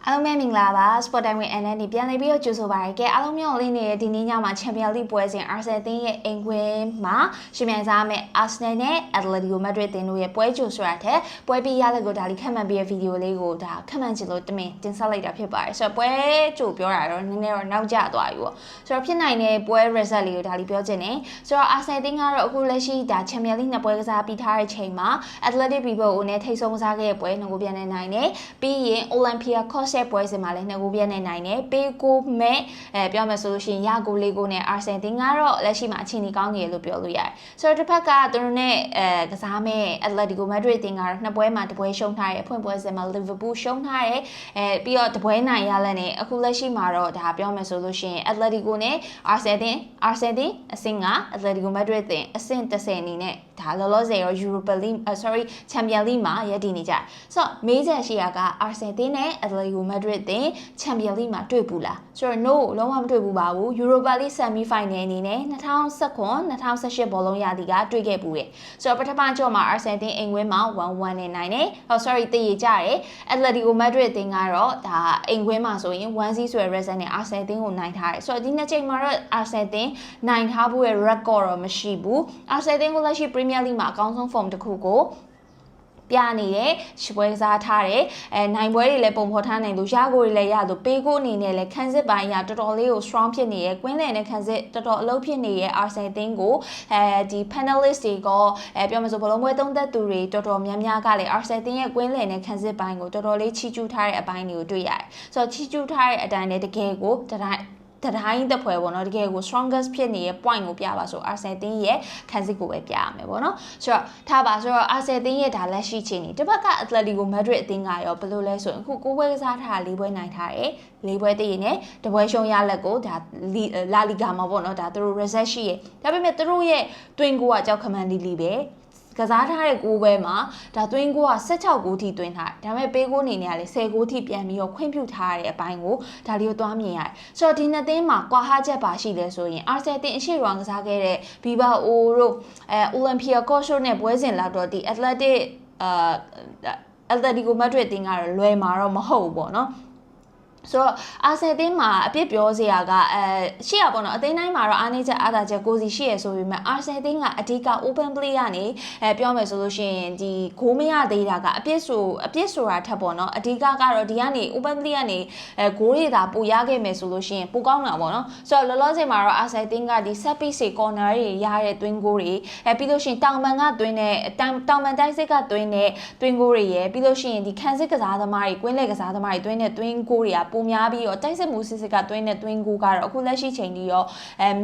အားလုံးပဲမင်္ဂလာပါ Sport Time ဝင် NND ပြန်လည်ပြီးတော့ကြိုဆိုပါရစေအားလုံးမျိုးလေးနေတဲ့ဒီနေ့ညမှာ Champions League ပွဲစဉ် Arsenal အသင်းရဲ့အိမ်ခွင်းမှာရှင်ပြိုင်စားမယ့် Arsenal နဲ့ Atletico Madrid အသင်းတို့ရဲ့ပွဲကြိုဆိုတာထက်ပွဲပြီးရလက်ကိုဒါလေးခက်မှန်ပြီးတဲ့ဗီဒီယိုလေးကိုဒါခက်မှန်ချင်လို့တင်ဆက်လိုက်တာဖြစ်ပါတယ်ဆိုတော့ပွဲကြိုပြောတာတော့နည်းနည်းတော့နောက်ကျသွားပြီပေါ့ဆိုတော့ဖြစ်နိုင်တဲ့ပွဲ result လေးကိုဒါလေးပြောချင်တယ်ဆိုတော့ Arsenal အသင်းကတော့အခုလက်ရှိဒါ Champions League နှစ်ပွဲကစားပြီးထားတဲ့ချိန်မှာ Athletic Bilbao နဲ့ထိပ်ဆုံးကစားခဲ့တဲ့ပွဲနှစ်ကိုပြန်နေနိုင်တယ်ပြီးရင် Olympiacos ပွဲစဉ်မှာလည်းနှစ်ကိုပြန်နေနိုင်တယ်ပေးကိုမဲ့ပြောမယ်ဆိုလို့ရှိရင်ရကိုလေးကိုနဲ့ Arsenal တင်းကတော့လက်ရှိမှာအခြေအနေကောင်းနေတယ်လို့ပြောလို့ရတယ်ဆိုတော့တစ်ဖက်ကသူတို့နဲ့ကစားမဲ့ Atletico Madrid တင်းကတော့နှစ်ပွဲမှာတစ်ပွဲရှုံးထားတယ်အဖွင့်ပွဲစဉ်မှာ Liverpool ရှုံးထားတယ်ပြီးတော့တစ်ပွဲနိုင်ရလက်နဲ့အခုလက်ရှိမှာတော့ဒါပြောမယ်ဆိုလို့ရှိရင် Atletico နဲ့ Arsenal တင်းအဆင့်က Atletico Madrid တင်းအဆင့်30အနေနဲ့ဒါလောလောဆယ်ရော Europa League Champions League မှာရည်တည်နေကြဆိုတော့မေးချက်ရှိရက Arsenal တင်းနဲ့ Atletico Madrid တင်း Champions League မှာတွေ့ဘူးလားဆိုတော့ no လုံးဝမတွေ့ဘူးပါဘူး Europa League Semi Final အနေနဲ့2019-2018ဘောလုံးရာသီကတွေ့ခဲ့ဘူးတယ်ဆိုတော့ပထမကြောမှာ Arsenal တင်းအိမ်ဝင်းမှာ 1-1 နဲ့နိုင်တယ်တည်ရကြတယ် Atletico Madrid တင်းကတော့ဒါအိမ်ဝင်းမှာဆိုရင် 1-0 ဆိုတဲ့ result နဲ့ Arsenal တင်းကိုနိုင်ထားတယ်ဆိုတော့ဒီနှစ်ချိန်မှာတော့ Arsenal တင်းနိုင်ထားဖို့ရဲ့ record တော့မရှိဘူး Arsenal တင်းကိုလက်ရှိ Premier League မှာအကောင်းဆုံး form တစ်ခုကိုပြနေတဲ့ပွဲကစားထားတယ်နိုင်ပွဲတွေလည်းပုံဖော်ထားနိုင်လို့ရကိုတွေလည်းရလို့ပေးကိုအနေနဲ့လည်းခန်းစစ်ပိုင်းအရတော်တော်လေးကို strong ဖြစ်နေရဲ့ကွင်းလည်နဲ့ခန်းစစ်တော်တော်အလုပ်ဖြစ်နေရဲ့ Arsenal အသင်းကိုဒီ panelist တွေကပြောမှဆိုဘလုံးပွဲသုံးသက်သူတွေတော်တော်များများကလည်း Arsenal အသင်းရဲ့ကွင်းလည်နဲ့ခန်းစစ်ပိုင်းကိုတော်တော်လေးချီးကျူးထားတဲ့အပိုင်းတွေကိုတွေ့ရတယ်ဆိုတော့ချီးကျူးထားတဲ့အတိုင်းနဲ့တကယ်ကိုတတိုင်းတစ်ဖွဲပေါ့နော်တကယ်ကို strongest ဖြစ်နေတဲ့ point ကိုပြပါဆို Arsenal တင်းရဲ့ခန်းစစ်ကိုပဲပြရမယ်ပေါ့နော်ဆိုတော့ထားပါဆိုတော့ Arsenal တင်းရဲ့ဒါလက်ရှိချိန်နေတစ်ဖက်က Atletico Madrid အသင်းကရောဘယ်လိုလဲဆိုရင်အခု9ပွဲကစားထားတာ4ပွဲနိုင်ထားတယ်4ပွဲတည်ရင်တပွဲရှုံးရလက်ကိုဒါ La Liga မှာပေါ့နော်ဒါသူတို့ result ရှိရဒါပေမဲ့သူတို့ရဲ့တွင်းကိုကကြောက်ခမန်းလီလီပဲကစားထားတဲ့9ပွဲမှာဒါသွင်းကိုက16ဂိုးထိသွင်းထားတယ်ဒါပေမဲ့ပေးကိုအနေနဲ့ကလေ10ဂိုးထိပြန်ပြီးတော့ခွင့်ပြုထားတဲ့အပိုင်းကိုဒါလေးကိုသွားမြင်ရတယ်ဆိုတော့ဒီနှစ်သင်းမှာကွာဟချက်ပါရှိလဲဆိုရင် Arsenal တင်းအရှိရောင်ကစားခဲ့တဲ့ Bilbao တို့Olympiacos တို့နဲ့ပွဲစဉ်လောက်တော့ဒီ Atletico Madrid တင်းကတော့လွယ်မှာတော့မဟုတ်ဘူးပေါ့နော်ဆိုတော့ Arsenal တင်းမှာအပြစ်ပြောစရာကရှိရပေါ့နော်အသင်းတိုင်းမှာတော့အားနည်းချက်အားသာချက်ကိုစီရှိရဆိုပေမဲ့ Arsenal တင်းကအဓိက open play ကနေပြောမယ်ဆိုလို့ရှိရင်ဒီဂိုးမရသေးတာကအပြစ်ဆိုတာထက်ပေါ့နော်အဓိကကတော့ဒီကနေ open play ကနေဂိုးတွေသာပိုရခဲ့မယ်ဆိုလို့ရှိရင်ပိုကောင်းတာပေါ့နော်ဆိုတော့လောလောဆယ်မှာတော့ Arsenal တင်းကဒီ set piece တွေ corner တွေရတဲ့သွင်းဂိုးတွေပြီးလို့ရှိရင်တောင်ပန်ကသွင်းတဲ့တောင်ပန်တိုက်စစ်ကသွင်းတဲ့သွင်းဂိုးတွေရပြီးလို့ရှိရင်ဒီခန်းစစ်ကစားသမားတွေကွင်းလည်ကစားသမားတွေသွင်းတဲ့သွင်းဂိုးတွေကပုံများပြီးတော့တိုက်စစ်မှုစစ်ကသွင်းတဲ့သွင်းကိုကတော့အခုလက်ရှိချိန်ကြီးရော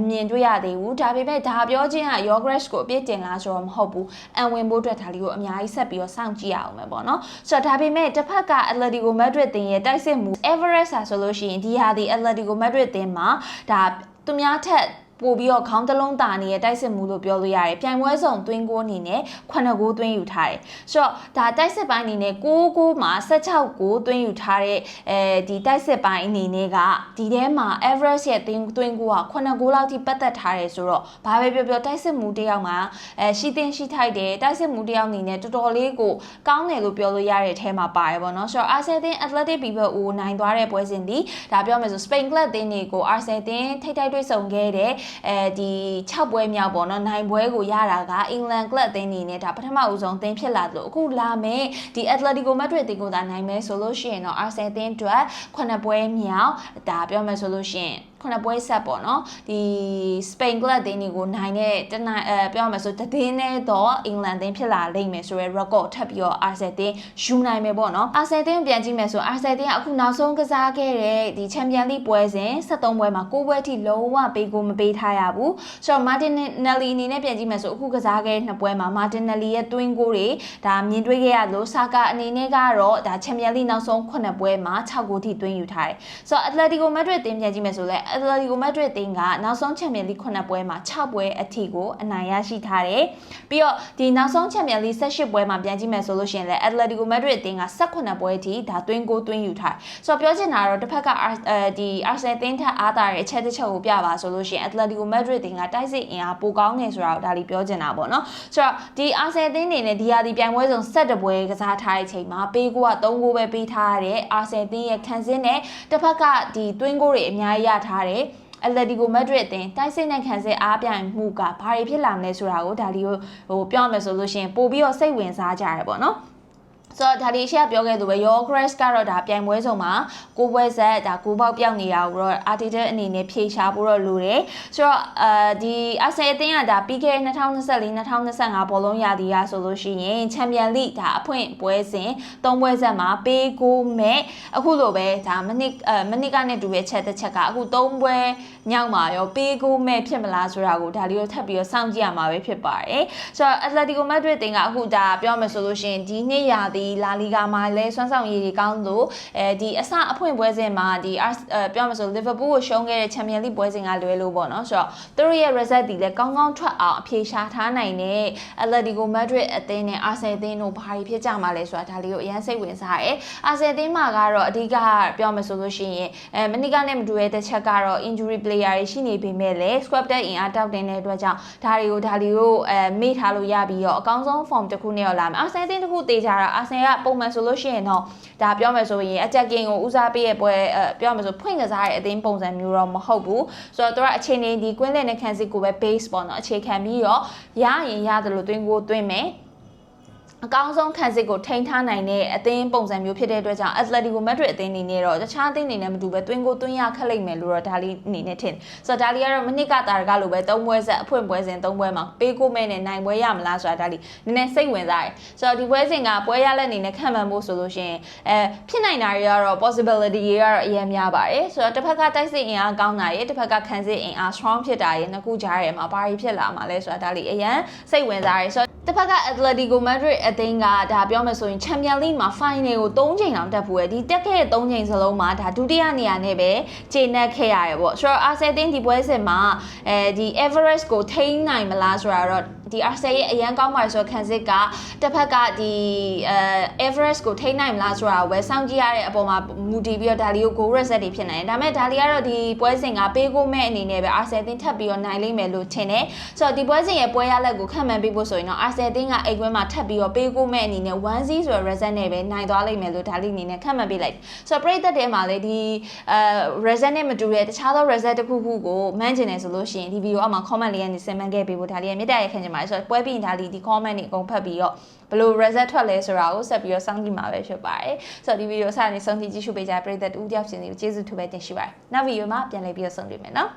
မြင်တွေ့ရသေးဘူးဒါပေမဲ့ဒါပြောချင်းက Yogresh ကိုအပြစ်တင်လားဆိုတော့မဟုတ်ဘူးအန်ဝင်ဖို့အတွက်ဒါလေးကိုအများကြီးဆက်ပြီးတော့စောင့်ကြည့်ရအောင်ပဲပေါ့နော်ဆိုတော့ဒါပေမဲ့တစ်ဖက်က Atletico Madrid တင်ရဲ့တိုက်စစ်မှု Everest ဆိုလို့ရှိရင်ဒီဟာဒီ Atletico Madrid တင်မှာဒါသူများထက်ပို့ပြီးတော့ခေါင်းတလုံးတာနေတဲ့တိုက်စစ်မှုလို့ပြောလို့ရတယ်ပြိုင်ပွဲစုံသွင်းကိုအနေနဲ့9ဂိုးသွင်းယူထားတယ်ဆိုတော့ဒါတိုက်စစ်ပိုင်းအနေနဲ့9ဂိုးမှာ16ဂိုးသွင်းယူထားတဲ့ဒီတိုက်စစ်ပိုင်းအနေနဲ့ကဒီထဲမှာ average ရဲ့သွင်းဂိုးက9ဂိုးလောက်ထိပတ်သက်ထားတယ်ဆိုတော့ဘာပဲပြောပြောတိုက်စစ်မှုတယောက်မှာရှိတင်ရှိထိုက်တယ်တိုက်စစ်မှုတယောက်အနေနဲ့တော်တော်လေးကိုကောင်းတယ်လို့ပြောလို့ရတဲ့အထဲမှာပါတယ်ပေါ့နော်ဆိုတော့ Arsenal တင်း Athletic Bilbao ကိုနိုင်သွားတဲ့ပွဲစဉ်ဒီဒါပြောမယ်ဆို Spain Club တင်းတွေကို Arsenal တင်းထိတိုက်တွေ့ဆုံခဲ့တဲ့ဒီ6ပွဲမြောက်ပေါ့နော်နိုင်ပွဲကိုရတာက England Club အသင်းနေနဲ့ဒါပထမဦးဆုံးအသင်းဖြစ်လာသလိုအခုလာမယ်ဒီ Atletico Madrid အသင်းကိုသာနိုင်မယ်ဆိုလို့ရှိရင်တော့ Arsenal အသင်းအတွက်9ပွဲမြောက်ဒါပြောမယ်ဆိုလို့ရှိရင်9ပွဲဆက်ပေါ့နော်ဒီ Spain Club အသင်းကိုနိုင်တဲ့ပြောမယ်ဆိုတသင်းနဲ့တော့ England အသင်းဖြစ်လာလိမ့်မယ်ဆိုရဲ record ထပ်ပြီးတော့ Arsenal အသင်းယူနိုင်မယ်ပေါ့နော် Arsenal အသင်းပြန်ကြည့်မယ်ဆို Arsenal အသင်းကအခုနောက်ဆုံးကစားခဲ့တဲ့ဒီ Champions League ပွဲစဉ်73ပွဲမှာ9ပွဲထိလုံးဝပေးကိုမပေးထားရဘူးဆိုတော့ Martinelli အနေနဲ့ပြန်ကြည့်မယ်ဆိုအခုကစားခဲ့တဲ့နှစ်ပွဲမှာ Martinelli ရဲ့သွင်းဂိုးတွေဒါမြင်တွေ့ခဲ့ရလို့ Saka အနေနဲ့ကတော့ဒါ Champions League နောက်ဆုံး9ပွဲမှာ6ဂိုးထိသွင်းယူထားတယ်ဆိုတော့ Atletico Madrid အသင်းပြန်ကြည့်မယ်ဆိုလဲ Atletico Madrid တင်းကနောက်ဆုံး Champions League 9ပွဲမှာ6ပွဲအထိကိုအနိုင်ရရှိထားတယ်ပြီးတော့ဒီနောက်ဆုံး Champions League 18ပွဲမှာပြန်ကြည့်မယ်ဆိုလို့ရှိရင်လည်း Atletico Madrid တင်းက18ပွဲအထိဒါသွင်းကိုသွင်းယူထားဆိုတော့ပြောချင်တာတော့တစ်ဖက်ကဒီ Arsenal တင်းထက်အားသာတဲ့အချက်တစ်ချက်ကိုပြပါဆိုလို့ရှိရင် Atletico Madrid တင်းကတိုက်စစ်အင်အားပိုကောင်းနေဆိုတာကိုဒါလေးပြောချင်တာပေါ့နော်ဆိုတော့ဒီ Arsenal တင်းနေနဲ့ဒီဟာဒီပြိုင်ပွဲဆုံး17ပွဲကစားထားတဲ့အချိန်မှာပေးကိုက3ဂိုးပဲပေးထားရတဲ့ Arsenal တင်းရဲ့ခံစစ်နဲ့တစ်ဖက်ကဒီသွင်းကိုတွေအများကြီးရထားတယ်Atletico Madrid အသင်းတိုက်စစ်နဲ့ခံစစ်အားပြိုင်မှုကဘာတွေဖြစ်လာမလဲဆိုတာကိုဒါလေးကိုပြောမယ်ဆိုလို့ရှိရင်ပို့ပြီးတော့စိတ်ဝင်စားကြရပေါ့နော်ဆိုတော့ဒါဒီရှေ့ပြောခဲ့သူပဲ Your Grace ကတော့ဒါပြိုင်ပွဲဆုံးမှာ6ပွဲဆက်ဒါ9ပေါက်ပြောက်နေတာကိုတော့ Arteta အနေနဲ့ဖြေရှားဖို့တော့လိုတယ်ဆိုတော့ဒီ Arsenal အသင်းကဒါပြီးခဲ့တဲ့2024-2025ဘောလုံးရာသီကဆိုလို့ရှိရင် Champions League ဒါအဖွင့်ပွဲစဉ်3ပွဲဆက်မှာပေး9မဲ့အခုလိုပဲဒါမနစ်ကနေတူရဲ့ချက်တစ်ချက်ကအခု3ပွဲညောက်မှာရောပေး9မဲ့ဖြစ်မလားဆိုတာကိုဒါလေးကိုထပ်ပြီးတော့စောင့်ကြည့်ရမှာပဲဖြစ်ပါတယ်ဆိုတော့ Atletico Madrid အသင်းကအခုဒါပြောမယ်ဆိုလို့ရှိရင်ဒီနှစ်ရာသီလာလီဂါမှာလည်းစွမ်းဆောင်ရည်တွေကောင်းလို့ဒီအစအဖွင့်ပွဲစဉ်မှာဒီပြောမယ်ဆိုလီဗာပူးကိုရှုံးခဲ့တဲ့ Champions League ပွဲစဉ်ကလွဲလို့ပေါ့နော်ဆိုတော့သူတို့ရဲ့ result တွေလည်းကောင်းကောင်းထွက်အောင်အပြေရှားထားနိုင်တဲ့ Atletico Madrid အသင်းနဲ့ Arsenal အသင်းတို့ဘာတွေဖြစ်ကြမှာလဲဆိုတာဒါလေးကိုအရင်စိတ်ဝင်စားတယ် Arsenal အသင်းမှာကတော့အဓိကပြောမယ်ဆိုလို့ရှိရင်မနစ်ကနဲ့မတူတဲ့တစ်ချက်ကတော့ injury player တွေရှိနေပေမဲ့လည်း squad depth အင်အားတောက်တင်တဲ့အတွက်ကြောင့်ဒါတွေကိုမေ့ထားလို့ရပြီးတော့အကောင်းဆုံး form တစ်ခုနဲ့ရောက်လာမယ် Arsenal အသင်းတစ်ခုတေးကြတာ Arsenal ကပုံမှန်ဆိုလို့ရှိရင်တော့ဒါပြောမယ်ဆိုရင် attacking ကိုဦးစားပေးရပွဲပြောမယ်ဆိုဖွင့်ကစားတဲ့အသင်းပုံစံမျိုးတော့မဟုတ်ဘူးဆိုတော့သူကအချိန်နေဒီကွင်းလည်နဲ့ခံစစ်ကိုပဲ base ပေါ့နော်အခြေခံပြီးတော့ရရင်ရတယ်လို့သွင်းကိုသွင်းမယ်အကောင်းဆုံးခံစစ်ကိုထိန်းထားနိုင်တဲ့အသင်းပုံစံမျိုးဖြစ်တဲ့အတွက်ကြောင့် Atletico Madrid အသင်းအနေနဲ့တော့တခြားအသင်းတွေနဲ့မတူပဲသွင်းကိုသွင်းရခက်လိမ့်မယ်လို့တော့ဒါလေးအနေနဲ့ထင်ဆိုတော့ဒါလေးကတော့မနစ်ကတာရကလိုပဲ3ပွဲဆက်အဖွင့်ပွဲစဉ်3ပွဲမှာပေးကိုမဲနဲ့နိုင်ပွဲရမလားဆိုတာဒါလေးနည်းနည်းစိတ်ဝင်စားတယ်ဆိုတော့ဒီပွဲစဉ်ကပွဲရလက်အနေနဲ့ခံမှန်ဖို့ဆိုလို့ရှိရင်ဖြစ်နိုင်တာတွေကတော့ possibility တွေကတော့အများများပါတယ်ဆိုတော့တစ်ဖက်ကတိုက်စစ်အင်အားကောင်းတာရဲ့တစ်ဖက်ကခံစစ်အင်အား strong ဖြစ်တာရဲ့နှစ်ခုကြားထဲမှာဘာတွေဖြစ်လာမှာလဲဆိုတာဒါလေးအရင်စိတ်ဝင်စားတယ်ဆိုတော့တစ်ဖက်က Atletico Madrid အသင်းကဒါပြောမယ်ဆိုရင် Champions League မှာ final ကို3ချိန်တောင်တက်ဖို့ရဒီတက်ခဲ့တဲ့3ချိန်စလုံးမှာဒါဒုတိယနေရာနဲ့ပဲကျေနပ်ခဲ့ရတယ်ပေါ့ဆိုတော့ Arsenal အသင်းဒီပွဲစဉ်မှာဒီ Everest ကိုထိန်းနိုင်မလားဆိုတာတော့ဒီ Arsenal ရဲ့အရန်ကောင်းပါဆိုခံစစ်ကတစ်ဖက်ကဒီ Everest ကိုထိန်းနိုင်မလားဆိုတာကိုပဲစောင့်ကြည့်ရတဲ့အပေါ်မှာမူတည်ပြီးတော့ဒါလီကို goal reset တွေဖြစ်နိုင်တယ်ဒါပေမဲ့ဒါလီကတော့ဒီပွဲစဉ်ကပေးကိုမဲ့အနေနဲ့ပဲ Arsenal အသင်းထပ်ပြီးတော့နိုင်လိမ့်မယ်လို့ထင်တယ်ဆိုတော့ဒီပွဲစဉ်ရဲ့ပွဲရလက်ကိုခံမှန်းပေးဖို့ဆိုရင်တော့ Arsenal အသင်းကအိမ်ကွင်းမှာထပ်ပြီးတော့ပေးကိုမဲ့အနေနဲ့ 1-0 ဆိုတဲ့ result နဲ့ပဲနိုင်သွားလိမ့်မယ်လို့ဒါလီအနေနဲ့ခံမှန်းပေးလိုက်ဆိုတော့ပရိသတ်တွေမှာလည်းဒီresult နဲ့မတူတဲ့တခြားသော result တစ်ခုခုကိုမှန်းချင်တယ်ဆိုလို့ရှိရင်ဒီ video အောက်မှာ comment လေးကနေဆင်မှန်းခဲ့ပေးဖို့ဒါလီရဲ့မြတ်တဲ့ရခင်ချင်ပါတယ်ဆိုတော့ပွဲပြီးရင်ဒါလီဒီ comment တွေအကုန်ဖတ်ပြီးတော့ဘယ်လို result ထွက်လဲဆိုတာကိုဆက်ပြီးတော့စောင့်ကြည့်မှာပဲဖြစ်ပါတယ်ဆိုတော့ဒီ video စနေဆုံးထိကြည့်ရှုပေးကြတဲ့ပရိသတ်တူတယောက်ချင်းစီကိုကျေးဇူးထူးပဲတင်ရှိပါတယ်နောက် video မှာပြန်လည်ပြီးတော့ဆုံတွေ့မယ်နော်